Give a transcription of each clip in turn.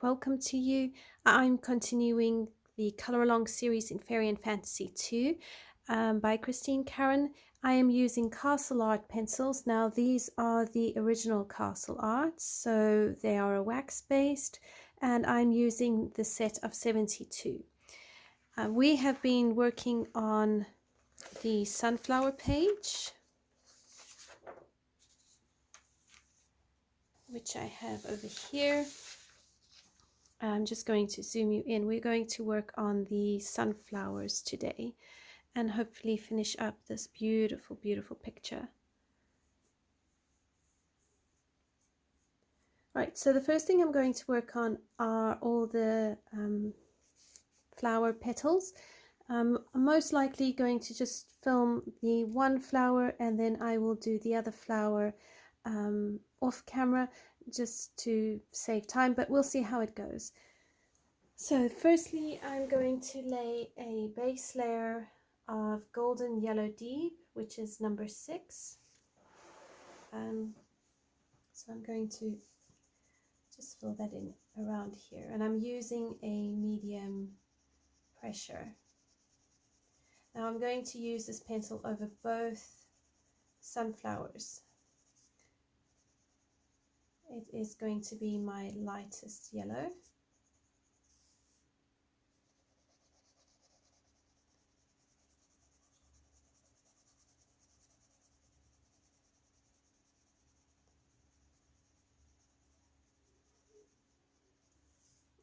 welcome to you. I'm continuing the Color Along series in Fairy and Fantasy 2 by Christine Karron. I am using Castle Art pencils. Now these are the original Castle Arts, so they are a wax based, and I'm using the set of 72. We have been working on the sunflower page, which I have over here. I'm just going to zoom you in. We're going to work on the sunflowers today and hopefully finish up this beautiful, beautiful picture. Right, so the first thing I'm going to work on are all the flower petals. I'm most likely going to just film the one flower and then I will do the other flower off camera just to save time, but we'll see how it goes. So firstly, I'm going to lay a base layer of golden yellow deep, which is number 6. So I'm going to just fill that in around here, and I'm using a medium pressure. Now I'm going to use this pencil over both sunflowers. It is going to be my lightest yellow.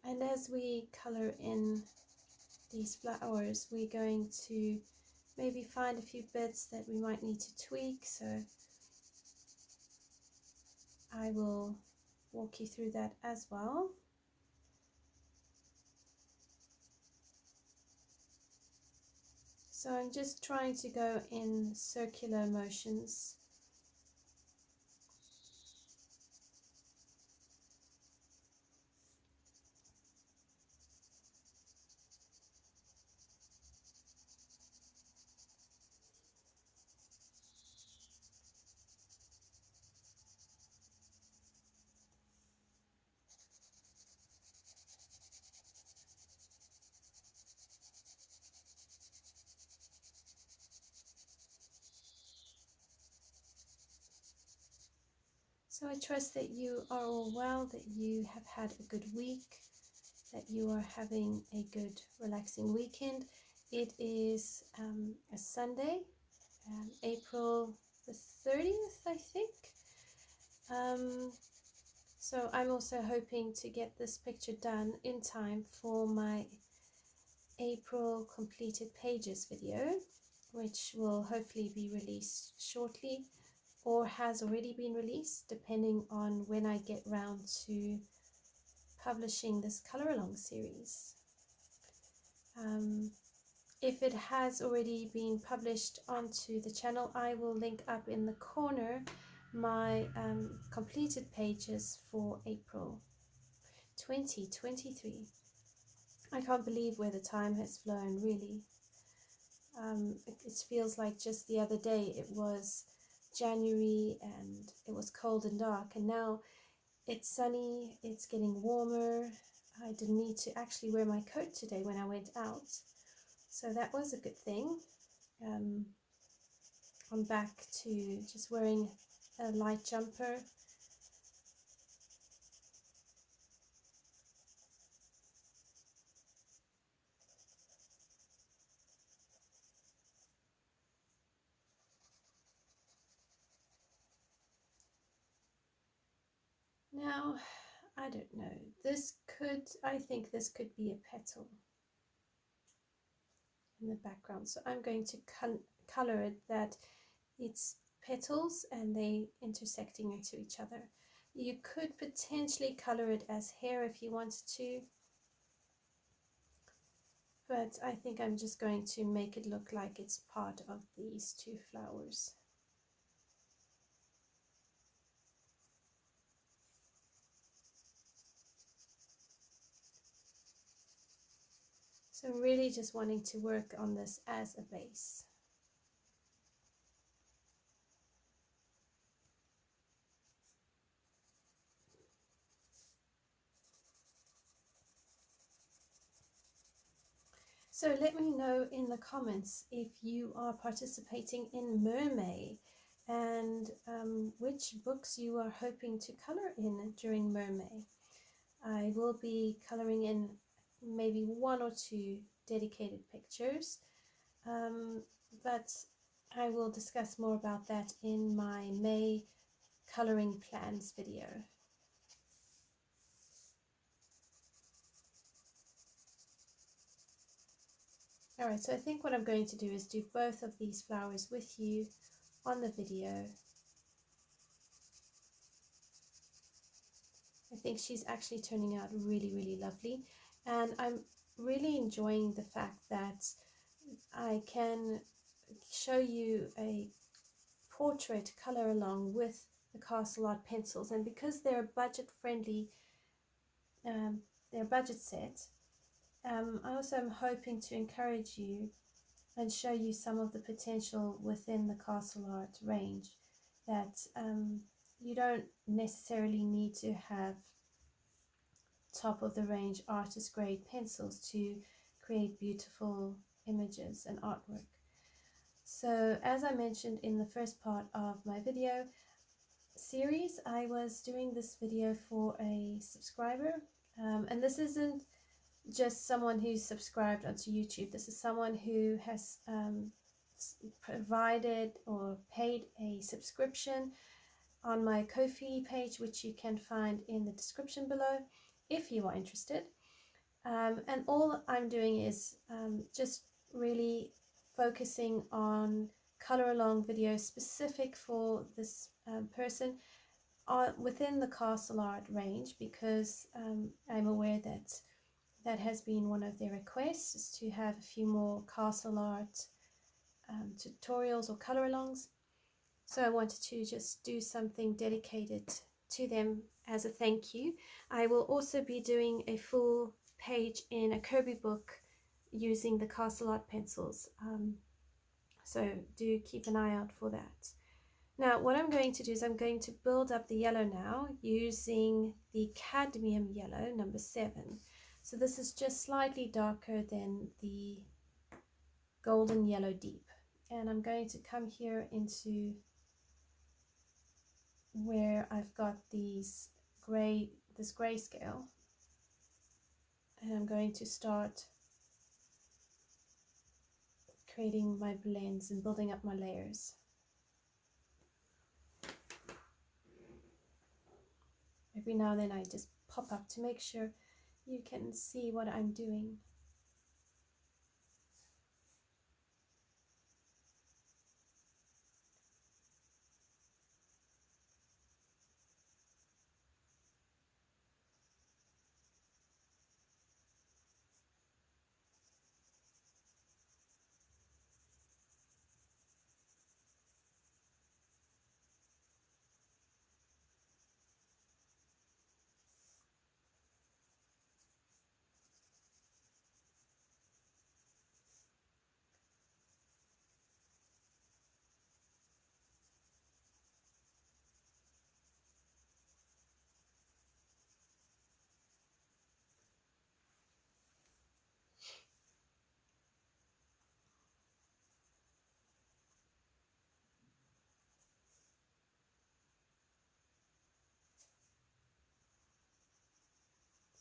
And as we color in these flowers, we're going to maybe find a few bits that we might need to tweak, so I will walk you through that as well. So I'm just trying to go in circular motions. So I trust that you are all well, that you have had a good week, that you are having a good relaxing weekend. It is a Sunday, April the 30th, I think. So I'm also hoping to get this picture done in time for my April completed pages video, which will hopefully be released shortly or has already been released, depending on when I get round to publishing this color along series. If it has already been published onto the channel, I will link up in the corner my completed pages for April 2023. I can't believe where the time has flown, really. It feels like just the other day it was January and it was cold and dark, and now it's sunny, it's getting warmer. I didn't need to actually wear my coat today when I went out, so that was a good thing. I'm back to just wearing a light jumper. Now, I don't know, I think this could be a petal in the background, so I'm going to color it that it's petals and they intersecting into each other. You could potentially color it as hair if you wanted to, but I think I'm just going to make it look like it's part of these two flowers. So I'm really just wanting to work on this as a base. So let me know in the comments if you are participating in Mermay and which books you are hoping to color in during Mermay. I will be coloring in maybe 1 or 2 dedicated pictures, but I will discuss more about that in my May coloring plans video. Alright, so I think what I'm going to do is do both of these flowers with you on the video. I think she's actually turning out really lovely, and I'm really enjoying the fact that I can show you a portrait color along with the Castle Art pencils, and because they're budget friendly, they're budget set, I also am hoping to encourage you and show you some of the potential within the Castle Art range, that you don't necessarily need to have top of the range artist grade pencils to create beautiful images and artwork. So as I mentioned in the first part of my video series, I was doing this video for a subscriber, and this isn't just someone who's subscribed onto YouTube. This is someone who has provided or paid a subscription on my Ko-fi page, which you can find in the description below if you are interested. And all I'm doing is just really focusing on color along videos specific for this person within the Castle Art range, because I'm aware that that has been one of their requests, is to have a few more Castle Art tutorials or color alongs. So I wanted to just do something dedicated to them as a thank you. I will also be doing a full page in a Kirby book using the Castle Art pencils. So do keep an eye out for that. Now what I'm going to do is I'm going to build up the yellow now using the Cadmium Yellow number 7. So this is just slightly darker than the Golden Yellow Deep. And I'm going to come here into where I've got this grayscale, and I'm going to start creating my blends and building up my layers. Every now and then I just pop up to make sure you can see what I'm doing.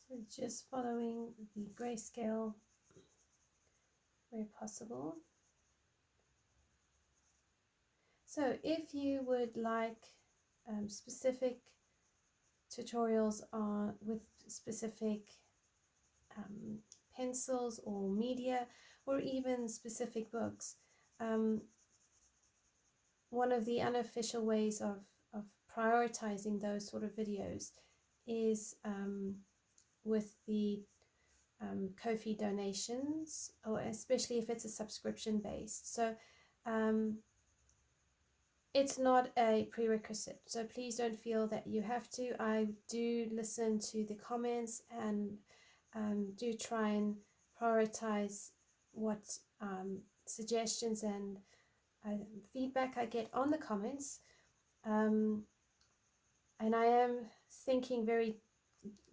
So just following the grayscale where possible. So if you would like specific tutorials with specific pencils or media, or even specific books, one of the unofficial ways of prioritizing those sort of videos is with the Ko-fi donations, or especially if it's a subscription based. So it's not a prerequisite, so please don't feel that you have to. I do listen to the comments and do try and prioritize what suggestions and feedback I get on the comments, and I am thinking very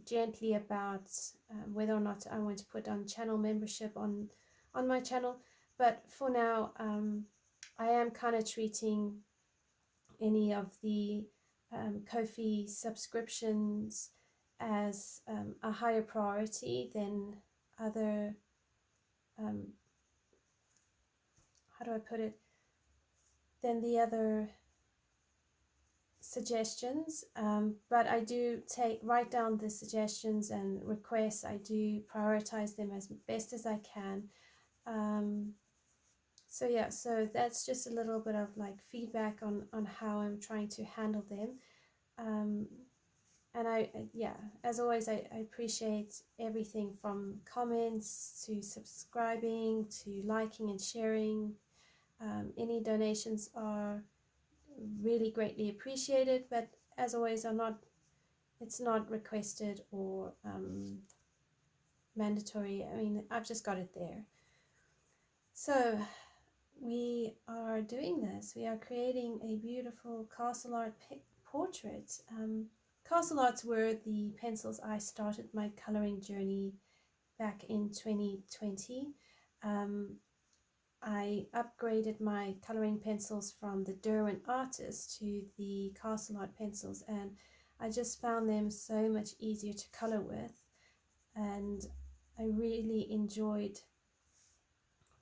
gently about whether or not I want to put on channel membership on on my channel. But for now, I am kind of treating any of the Ko-fi subscriptions as a higher priority than other, how do I put it, than the other suggestions. But I do write down the suggestions and requests. I do prioritize them as best as I can. So yeah, so that's just a little bit of like feedback on how I'm trying to handle them. And yeah, as always, I appreciate everything from comments to subscribing to liking and sharing. Any donations are really greatly appreciated, but as always, it's not requested or mandatory. I mean, I've just got it there. So we are doing this. We are creating a beautiful castle art portrait. Castle arts were the pencils I started my coloring journey back in 2020. I upgraded my coloring pencils from the Derwent Artist to the Castle Art pencils, and I just found them so much easier to color with, and I really enjoyed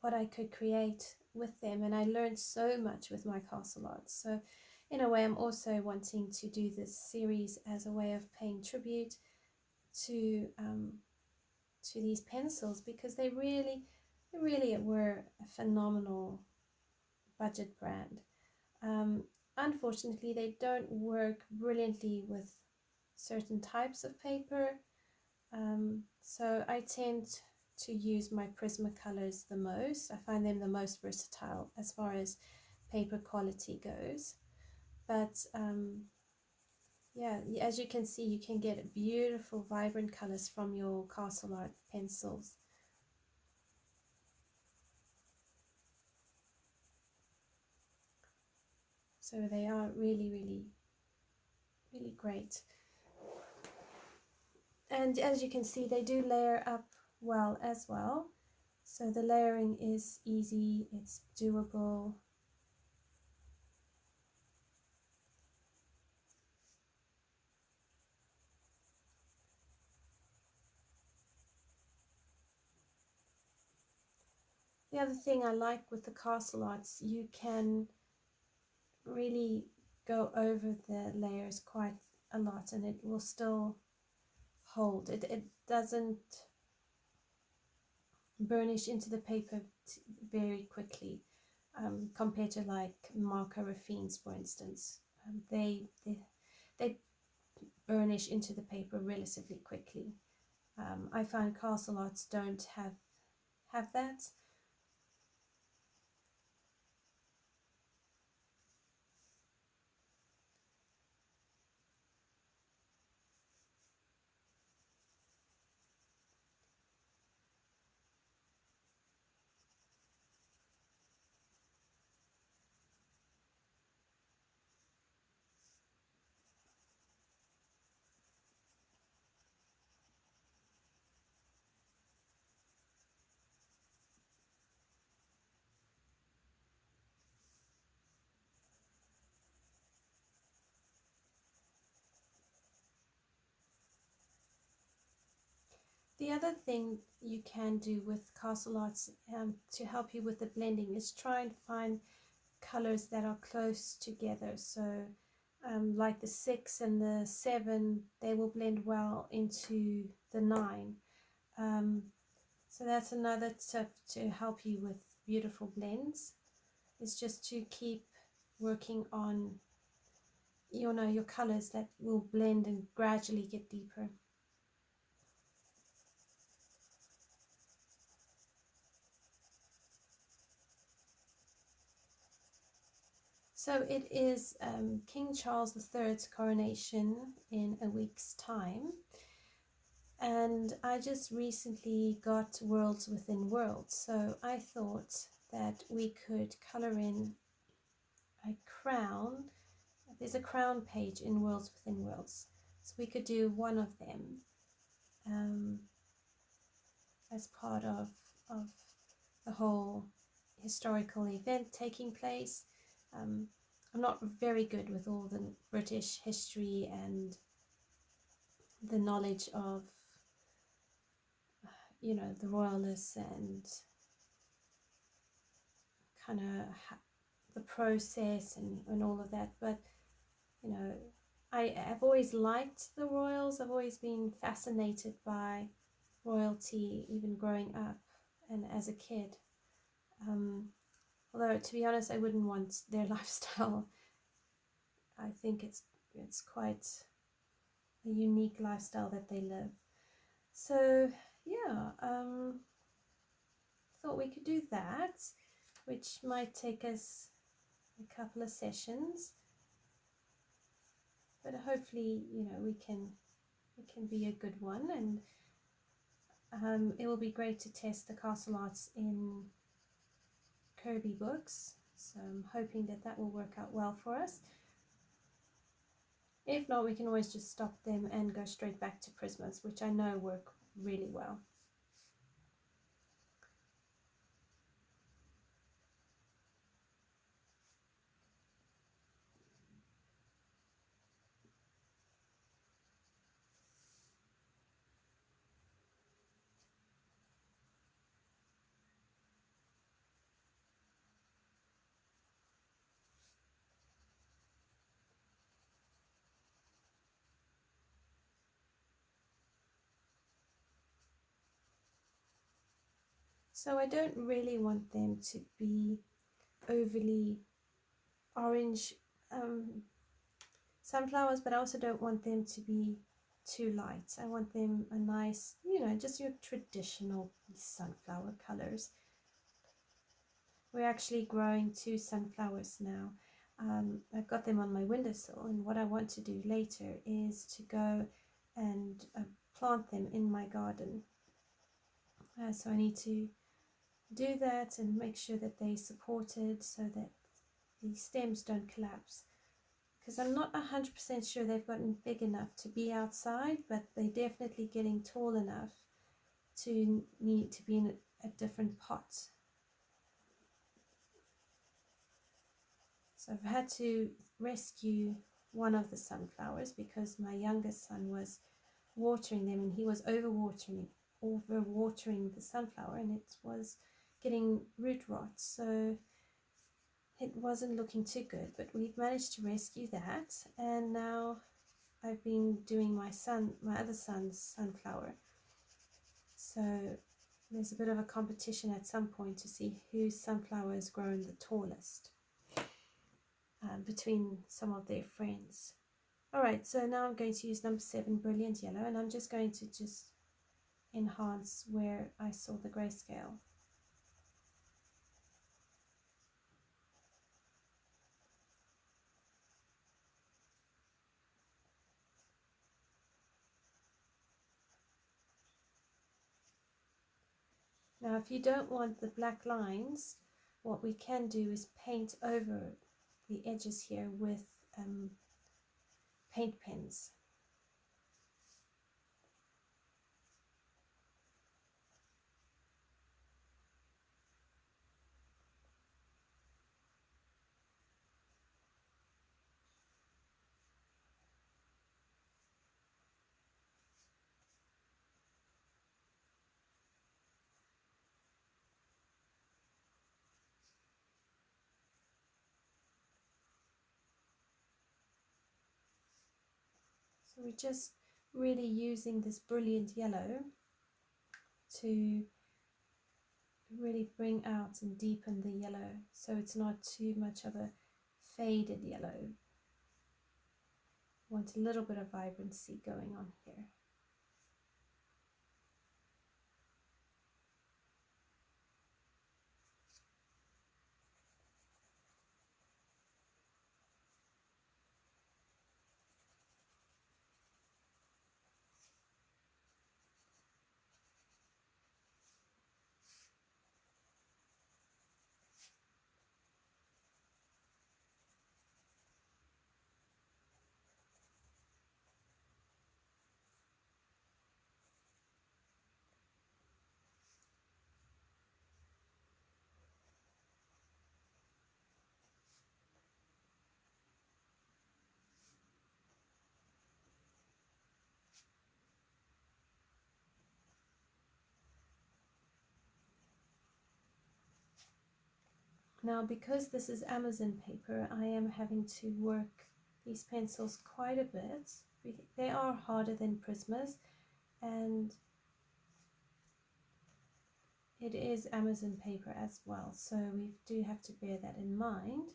what I could create with them, and I learned so much with my castle art. So in a way, I'm also wanting to do this series as a way of paying tribute to these pencils, because they really were a phenomenal budget brand. Unfortunately, they don't work brilliantly with certain types of paper, so I tend to use my Prismacolors the most. I find them the most versatile as far as paper quality goes. But yeah, as you can see, you can get beautiful vibrant colors from your castle art pencils. So they are really great. And as you can see, they do layer up well as well. So the layering is easy, it's doable. The other thing I like with the castle arts, you can really go over the layers quite a lot and it will still hold. It doesn't burnish into the paper very quickly, compared to like marker raffines, for instance. They burnish into the paper relatively quickly. I find castle arts don't have that. The other thing you can do with castle arts, to help you with the blending, is try and find colors that are close together. So like the 6 and the 7, they will blend well into the 9. So that's another tip to help you with beautiful blends, is just to keep working on your colors that will blend and gradually get deeper. So it is King Charles III's coronation in a week's time, and I just recently got Worlds Within Worlds, so I thought that we could color in a crown. There's a crown page in Worlds Within Worlds, so we could do one of them as part of the whole historical event taking place. I'm not very good with all the British history and the knowledge of, you know, the royalists and kind of the process and all of that. But, you know, I've always liked the royals. I've always been fascinated by royalty, even growing up and as a kid. Although, to be honest, I wouldn't want their lifestyle. I think it's quite a unique lifestyle that they live. So yeah, thought we could do that, which might take us a couple of sessions, but hopefully, you know, it can be a good one, and it will be great to test the castle arts in Kirby books. So I'm hoping that that will work out well for us. If not, we can always just stop them and go straight back to Prismas, which I know work really well. So I don't really want them to be overly orange sunflowers, but I also don't want them to be too light. I want them a nice, you know, just your traditional sunflower colors. We're actually growing 2 sunflowers now. I've got them on my windowsill, and what I want to do later is to go and plant them in my garden. So I need to do that and make sure that they're supported so that the stems don't collapse, because I'm not 100% sure they've gotten big enough to be outside, but they're definitely getting tall enough to need to be in a different pot. So I've had to rescue one of the sunflowers because my youngest son was watering them, and he was overwatering the sunflower, and it was getting root rot, so it wasn't looking too good. But we've managed to rescue that, and now I've been doing my other son's sunflower. So there's a bit of a competition at some point to see whose sunflower has grown the tallest between some of their friends. Alright, so now I'm going to use number 7 Brilliant Yellow, and I'm just going to enhance where I saw the grayscale. Now, if you don't want the black lines, what we can do is paint over the edges here with paint pens. So we're just really using this brilliant yellow to really bring out and deepen the yellow, so it's not too much of a faded yellow. Want a little bit of vibrancy going on here. Now, because this is Amazon paper, I am having to work these pencils quite a bit. They are harder than Prismas, and it is Amazon paper as well, so we do have to bear that in mind.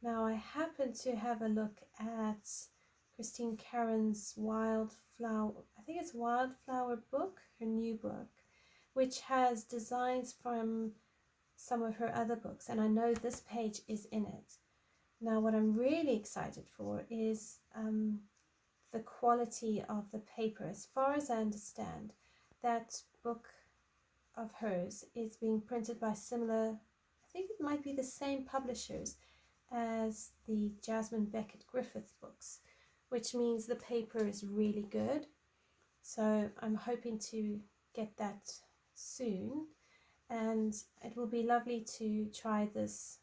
Now, I happen to have a look at Christine Karron's Wildflower, I think it's Wildflower book, her new book, which has designs from some of her other books, and I know this page is in it. Now, what I'm really excited for is the quality of the paper. As far as I understand, that book of hers is being printed by similar, I think it might be the same publishers as the Jasmine Beckett Griffith books, which means the paper is really good. So I'm hoping to get that soon, and it will be lovely to try this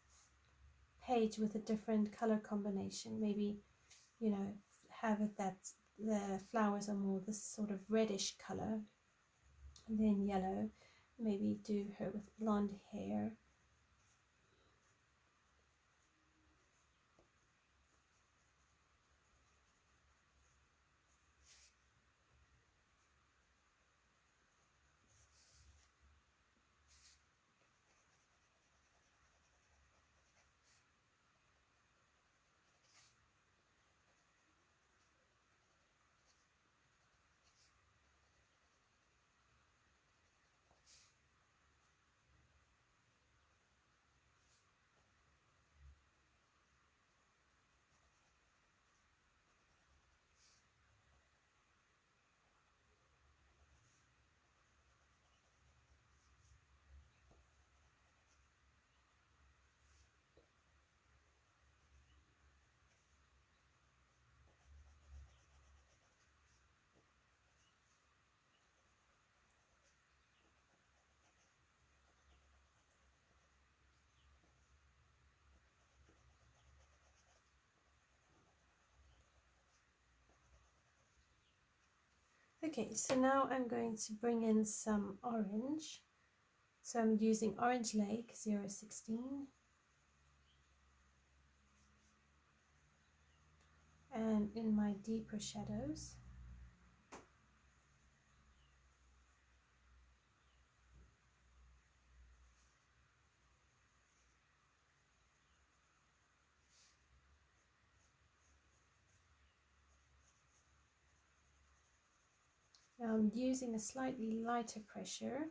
page with a different color combination. Maybe, you know, have it that the flowers are more this sort of reddish color, and then yellow. Maybe do her with blonde hair. Okay, so now I'm going to bring in some orange. So I'm using Orange Lake 016, and in my deeper shadows, now I'm using a slightly lighter pressure.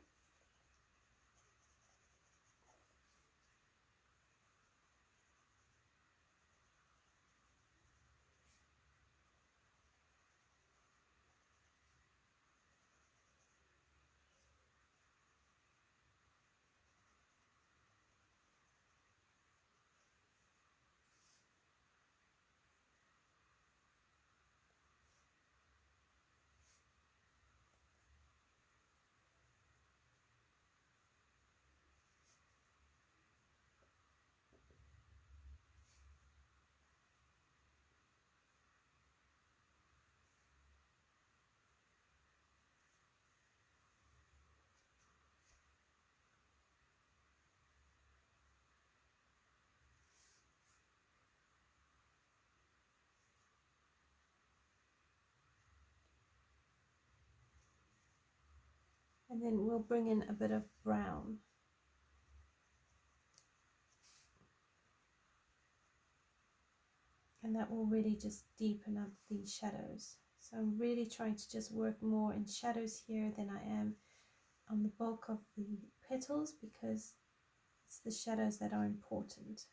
And then we'll bring in a bit of brown. And that will really just deepen up the shadows. So I'm really trying to just work more in shadows here than I am on the bulk of the petals, because it's the shadows that are important.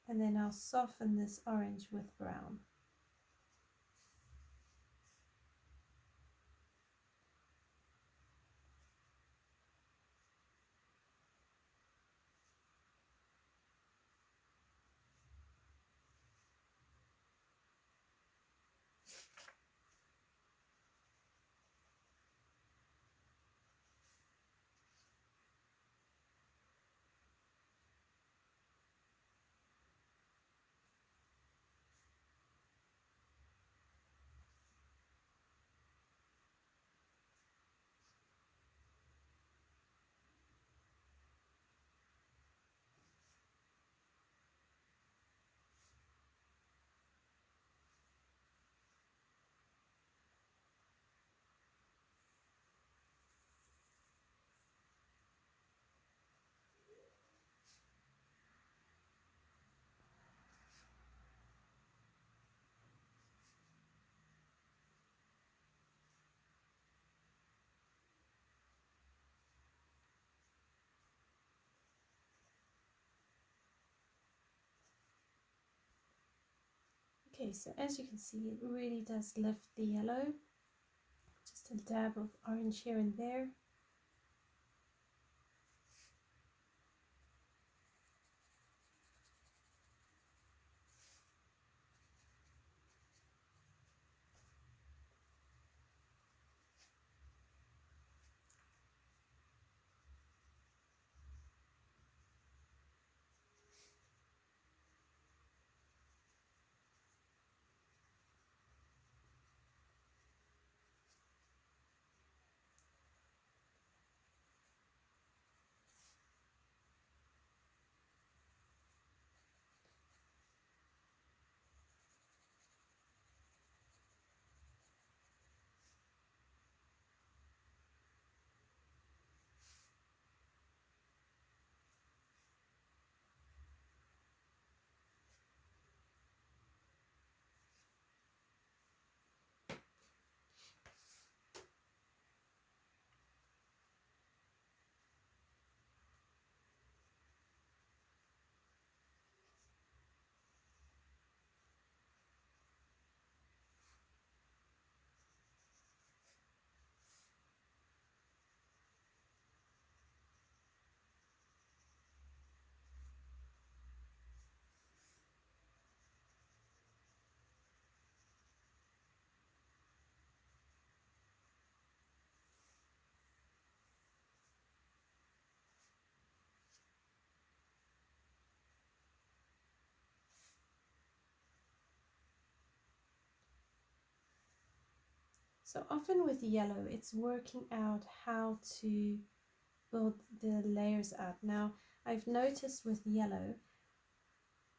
And then I'll soften this orange with brown. Okay, so as you can see, it really does lift the yellow. Just a dab of orange here and there. So often with yellow, it's working out how to build the layers out. Now, I've noticed with yellow,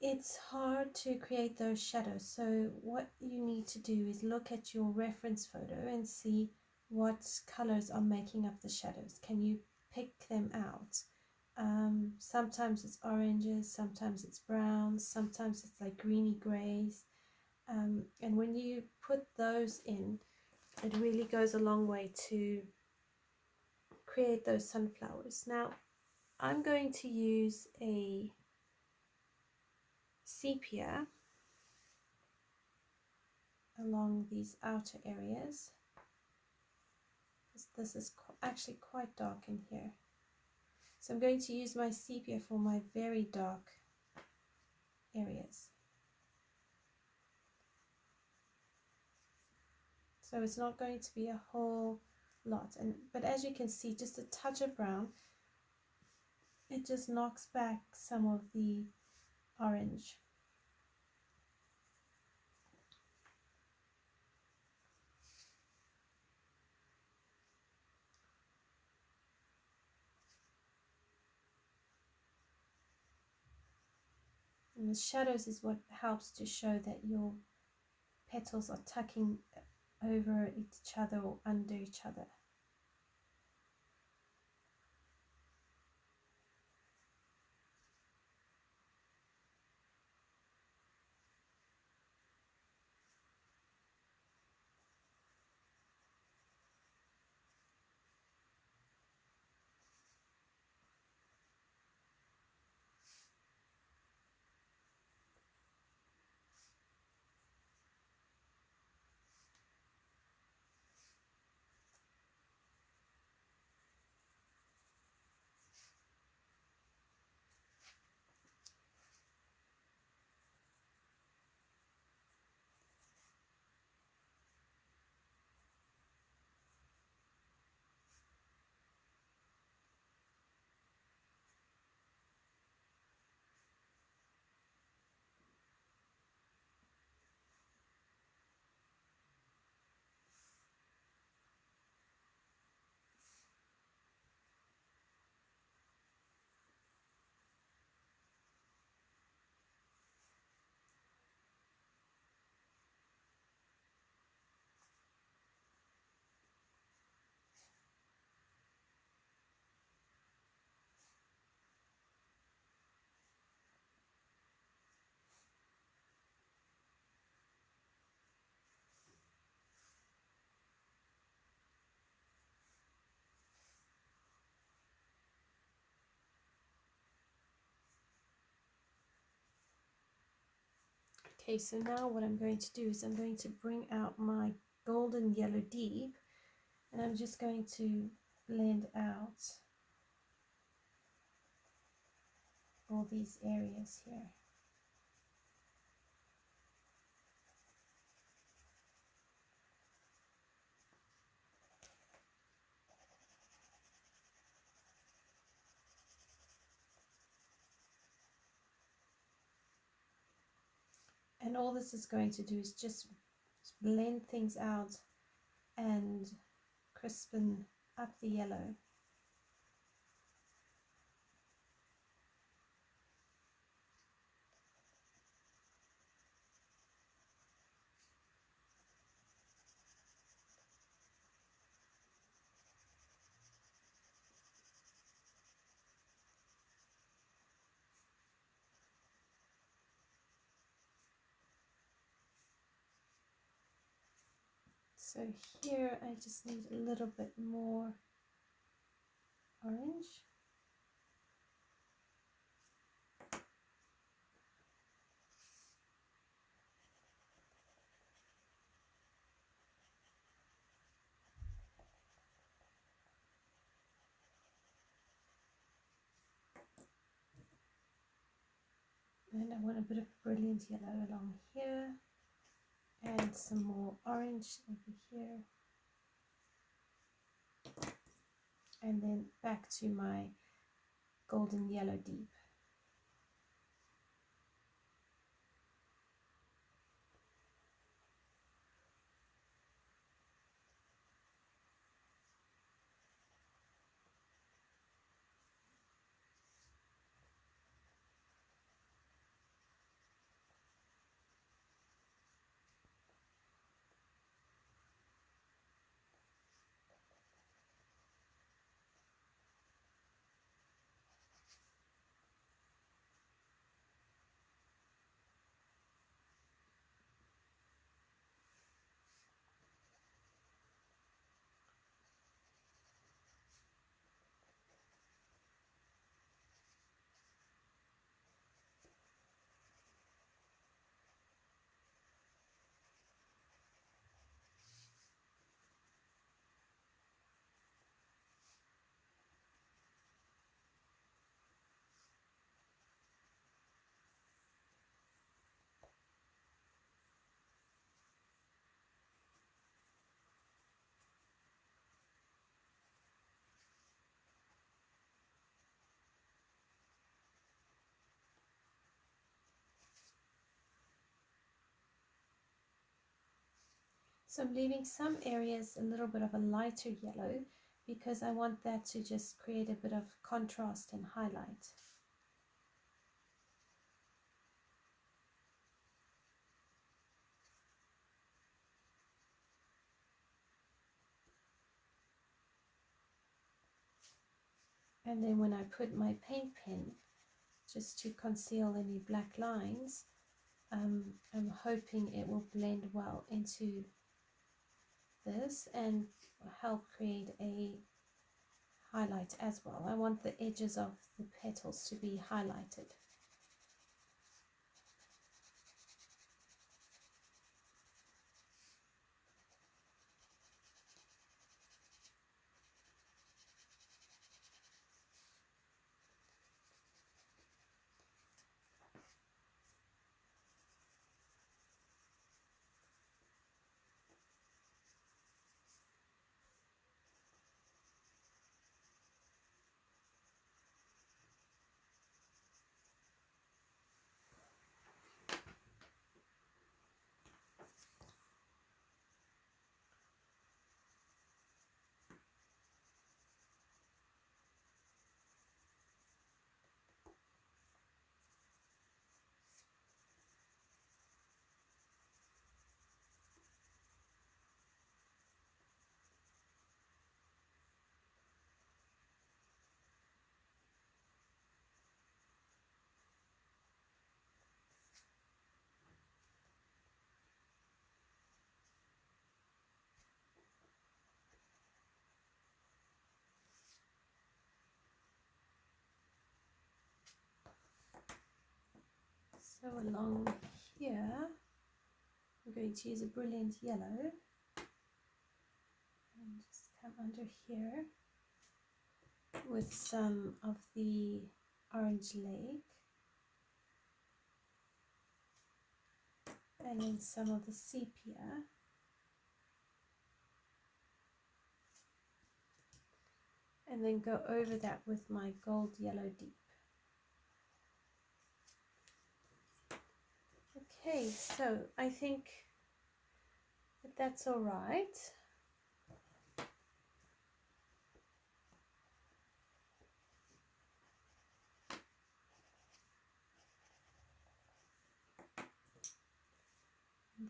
it's hard to create those shadows. So what you need to do is look at your reference photo and see what colors are making up the shadows. Can you pick them out? Sometimes it's oranges, sometimes it's browns, sometimes it's like greeny grays. And when you put those in, it really goes a long way to create those sunflowers. Now, I'm going to use a sepia along these outer areas. This is actually quite dark in here. So I'm going to use my sepia for my very dark areas. So it's not going to be a whole lot, but as you can see, just a touch of brown, it just knocks back some of the orange. And the shadows is what helps to show that your petals are tucking over each other or under each other. Okay, so now what I'm going to do is I'm going to bring out my golden yellow deep, and I'm just going to blend out all these areas here. And all this is going to do is just blend things out and crispen up the yellow. So here I just need a little bit more orange. And I want a bit of brilliant yellow along here, and some more orange over here, and then back to my golden yellow deep. So I'm leaving some areas a little bit of a lighter yellow because I want that to just create a bit of contrast and highlight. And then when I put my paint pen, just to conceal any black lines, I'm hoping it will blend well into this and help create a highlight as well. I want the edges of the petals to be highlighted. So along here I'm going to use a brilliant yellow and just come under here with some of the orange lake and then some of the sepia, and then go over that with my gold yellow deep. Okay, so I think that's all right.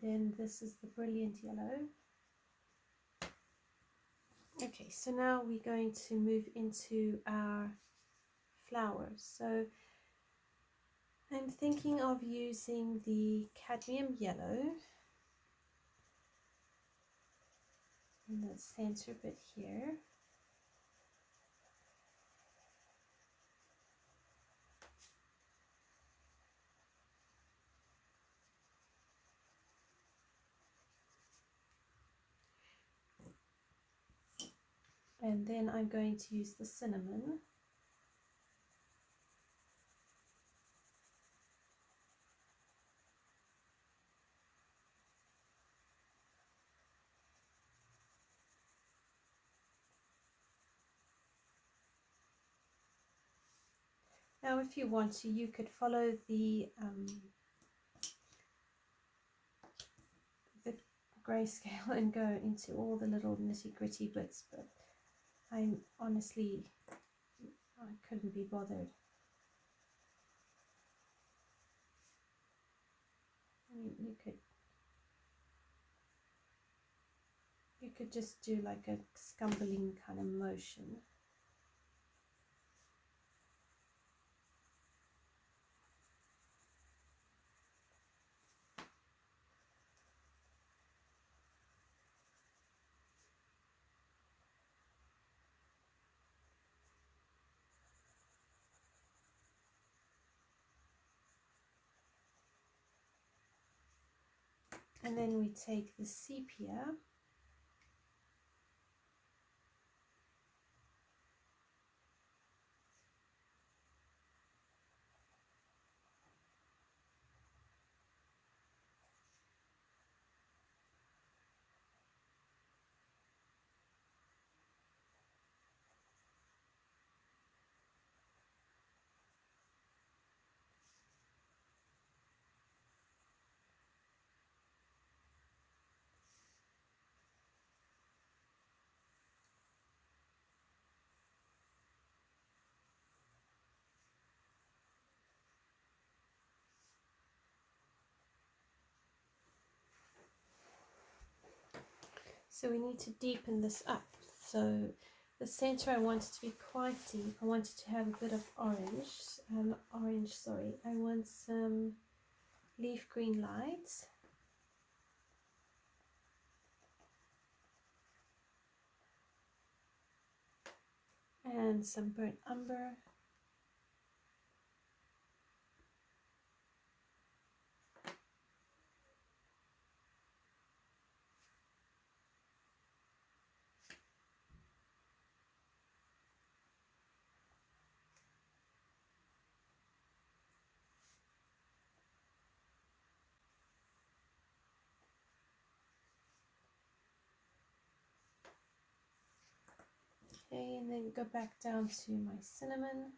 Then this is the brilliant yellow. Okay, so now we're going to move into our flowers. So I'm thinking of using the cadmium yellow in the center bit here. And then I'm going to use the cinnamon. Now if you want to, you could follow the grayscale and go into all the little nitty-gritty bits, but I couldn't be bothered. I mean, you could just do like a scumbling kind of motion. And then we take the sepia So we need to deepen this up. So the center I want it to be quite deep. I want it to have a bit of orange. I want some leaf green lights. And some burnt umber. Okay, and then go back down to my cinnamon.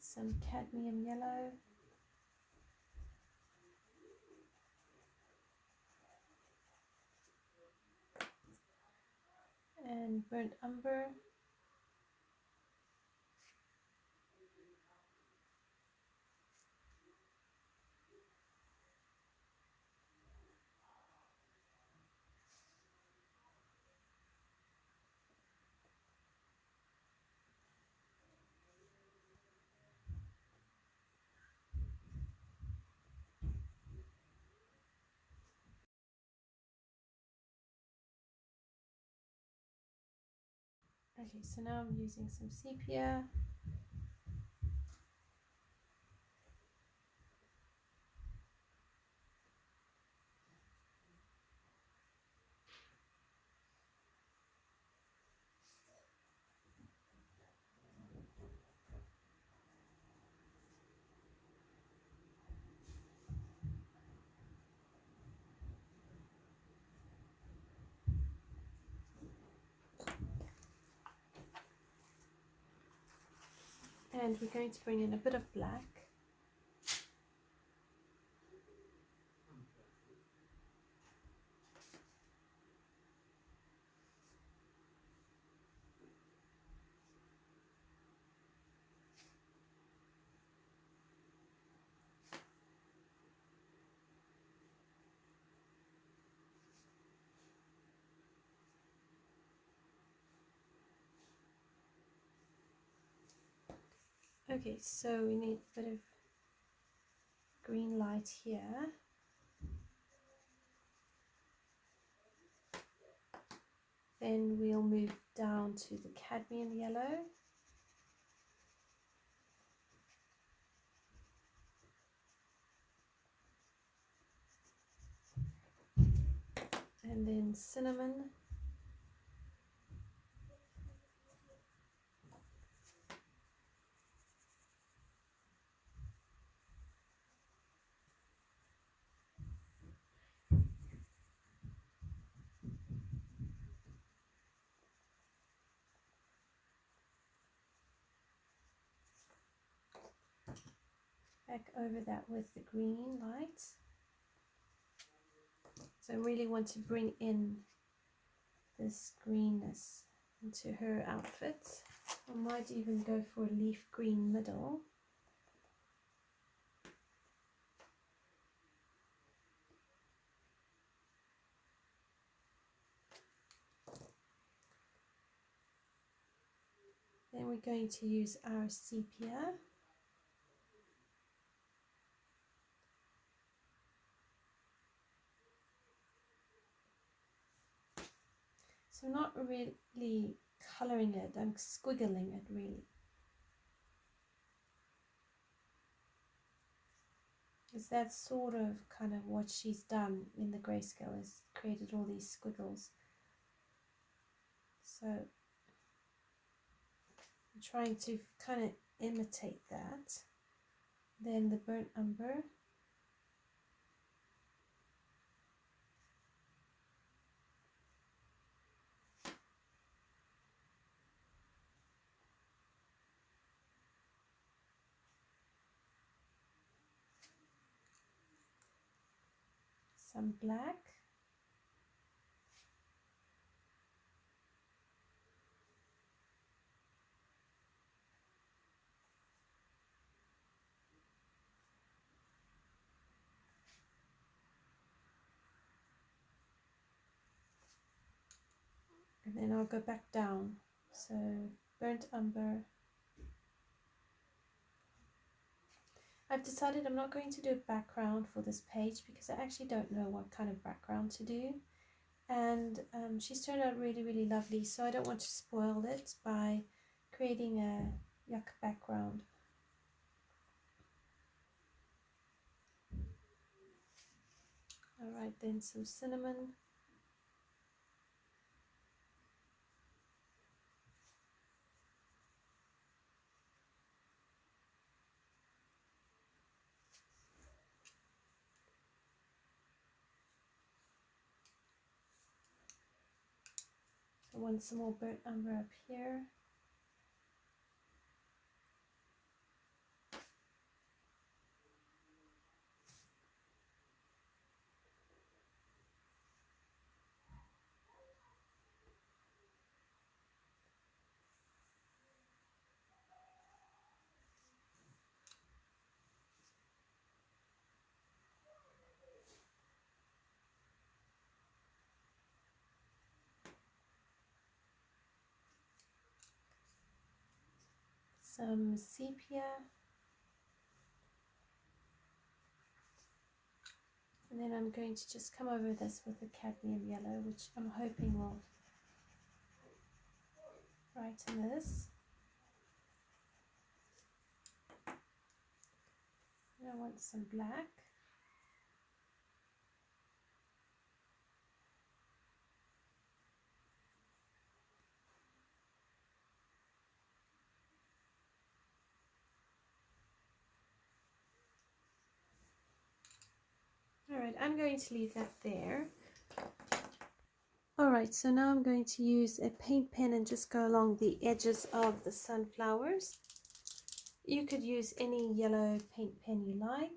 Some cadmium yellow. And burnt umber. Okay, so now I'm using some sepia. And we're going to bring in a bit of black. Okay, so we need a bit of green light here. Then we'll move down to the cadmium yellow. And then cinnamon. Back over that with the green light. So I really want to bring in this greenness into her outfit. I might even go for a leaf green middle. Then we're going to use our sepia. So I'm not really colouring it, I'm squiggling it really. Because that's sort of kind of what she's done in the grayscale, is created all these squiggles. So I'm trying to kind of imitate that. Then the burnt umber. Some black. And then I'll go back down. So burnt umber. I've decided I'm not going to do a background for this page because I actually don't know what kind of background to do. And she's turned out really lovely, so I don't want to spoil it by creating a yuck background. Alright, then some cinnamon. I want some more burnt umber up here. Some sepia. And then I'm going to just come over this with the cadmium yellow, which I'm hoping will brighten this. And I want some black. Alright, I'm going to leave that there. Alright, so now I'm going to use a paint pen and just go along the edges of the sunflowers. You could use any yellow paint pen you like.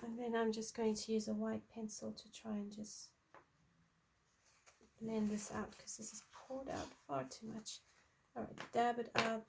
And then I'm just going to use a white pencil to try and just blend this out because this is poured out far too much. Alright, dab it up.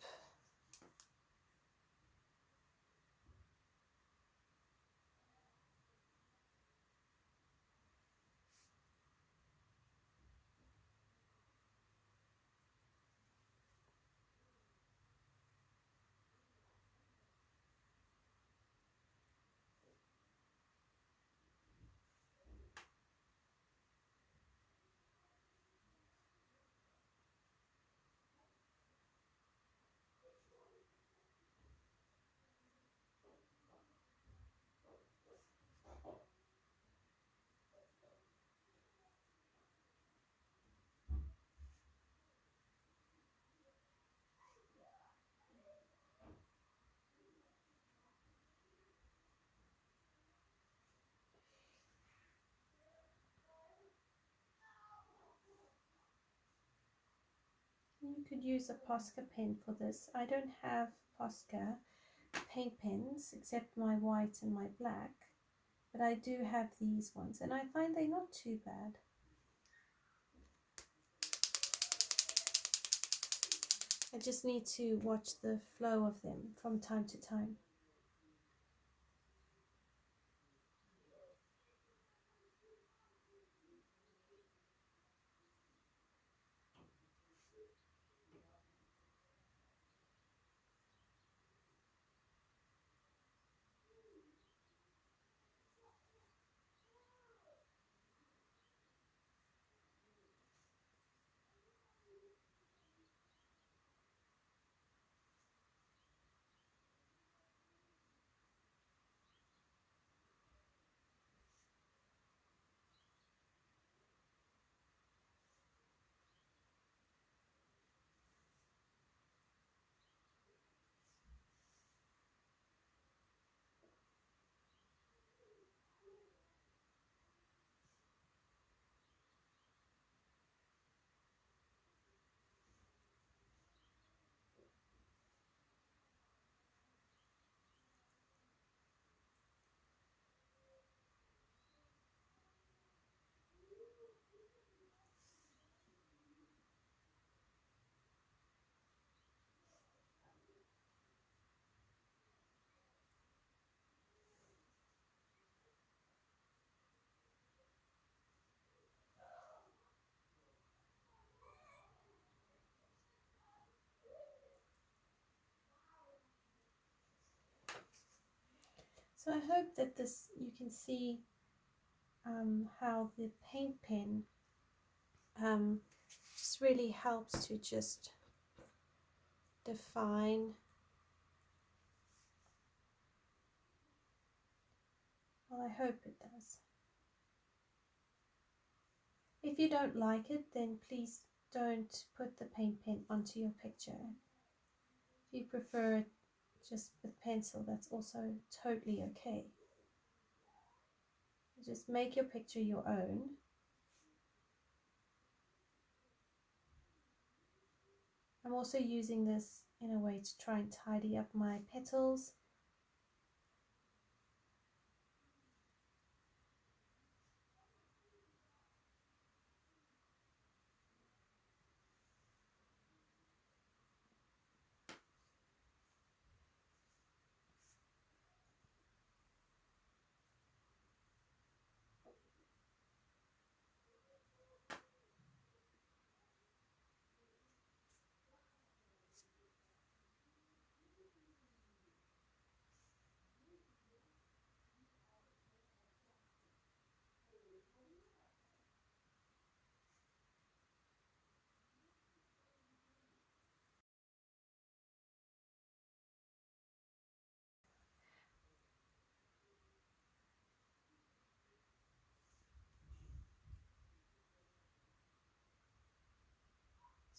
You could use a Posca pen for this. I don't have Posca paint pens except my white and my black, but I do have these ones and I find they're not too bad. I just need to watch the flow of them from time to time. So I hope that this, you can see how the paint pen just really helps to just define. Well, I hope it does. If you don't like it, then please don't put the paint pen onto your picture. If you prefer it just with pencil, that's also totally okay. Just make your picture your own. I'm also using this in a way to try and tidy up my petals.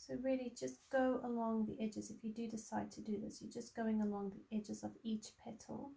So really just go along the edges. If you do decide to do this, you're just going along the edges of each petal.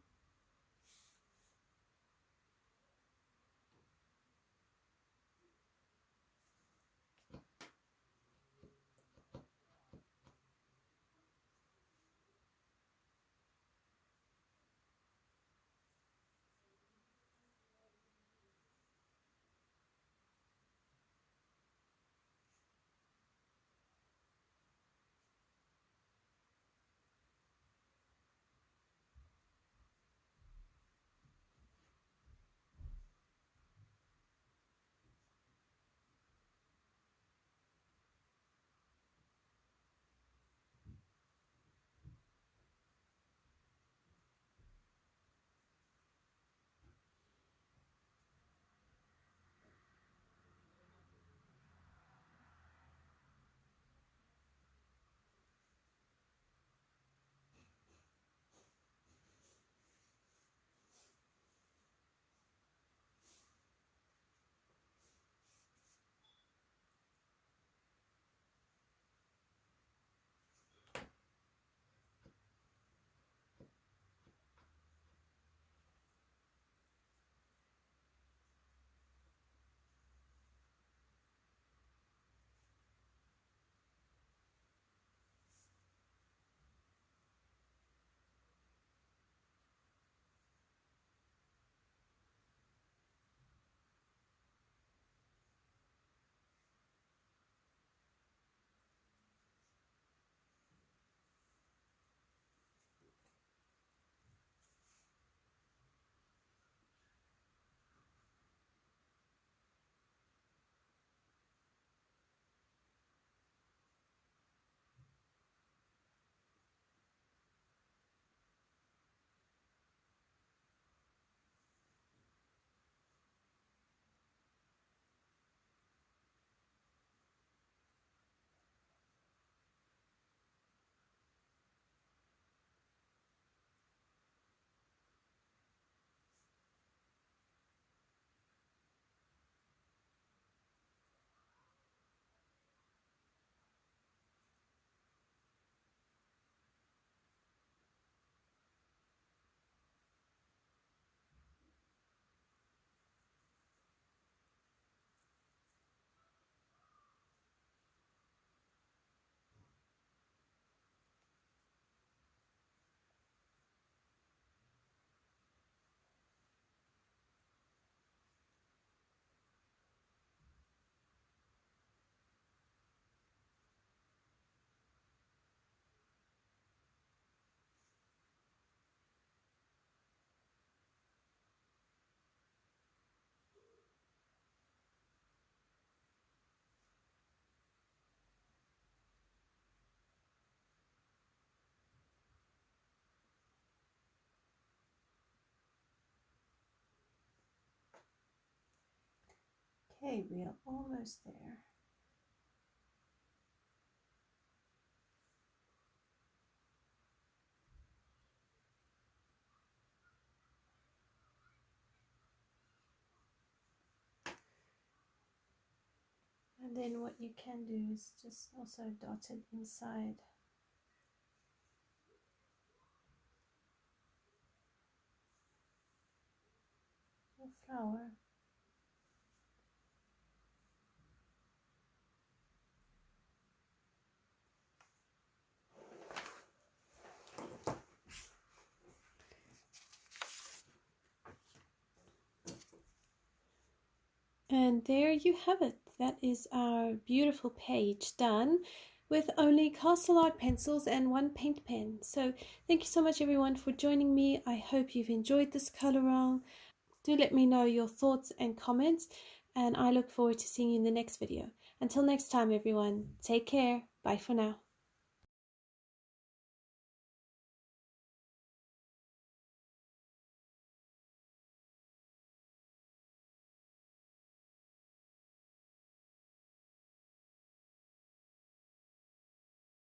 Okay, we are almost there. And then what you can do is just also dot it inside the flower. And there you have it. That is our beautiful page done with only castle art pencils and one paint pen. So thank you so much everyone for joining me. I hope you've enjoyed this color along. Do let me know your thoughts and comments, and I look forward to seeing you in the next video. Until next time everyone, take care. Bye for now.